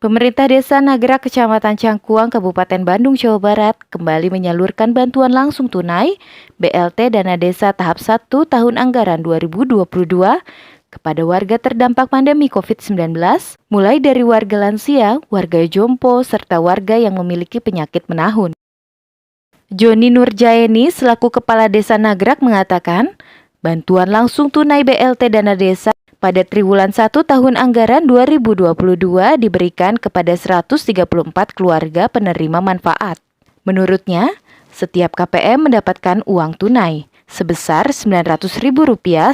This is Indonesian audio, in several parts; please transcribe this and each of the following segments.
Pemerintah Desa Nagrak, Kecamatan Cangkuang, Kabupaten Bandung, Jawa Barat kembali menyalurkan bantuan langsung tunai BLT Dana Desa tahap 1 tahun anggaran 2022 kepada warga terdampak pandemi COVID-19, mulai dari warga lansia, warga jompo, serta warga yang memiliki penyakit menahun. Joni Nurjaeni selaku Kepala Desa Nagrak mengatakan, bantuan langsung tunai BLT Dana Desa pada triwulan 1 tahun anggaran 2022 diberikan kepada 134 keluarga penerima manfaat. Menurutnya, setiap KPM mendapatkan uang tunai sebesar Rp900.000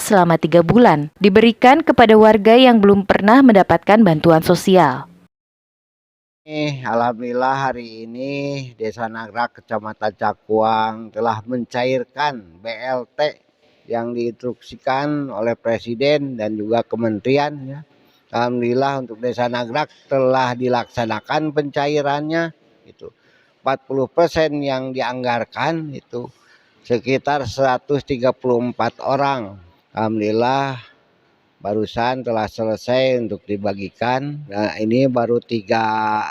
selama 3 bulan, diberikan kepada warga yang belum pernah mendapatkan bantuan sosial. Alhamdulillah hari ini Desa Nagrak, Kecamatan Cangkuang telah mencairkan BLT yang diinstruksikan oleh Presiden dan juga Kementerian. Ya. Alhamdulillah untuk Desa Nagrak telah dilaksanakan pencairannya. Itu 40% yang dianggarkan itu sekitar 134 orang. Alhamdulillah barusan telah selesai untuk dibagikan. Nah, ini baru tiga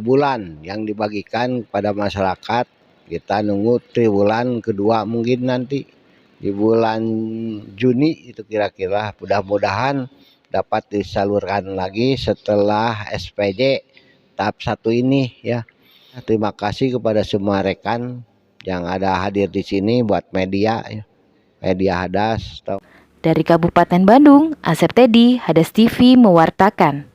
bulan yang dibagikan kepada masyarakat. Kita nunggu triwulan kedua mungkin nanti di bulan Juni itu kira-kira, mudah-mudahan dapat disalurkan lagi setelah SPJ tahap 1 ini ya. Terima kasih kepada semua rekan yang ada hadir di sini buat media ya. Media Hadas. Dari Kabupaten Bandung, Asep Tedi, Hadas TV mewartakan.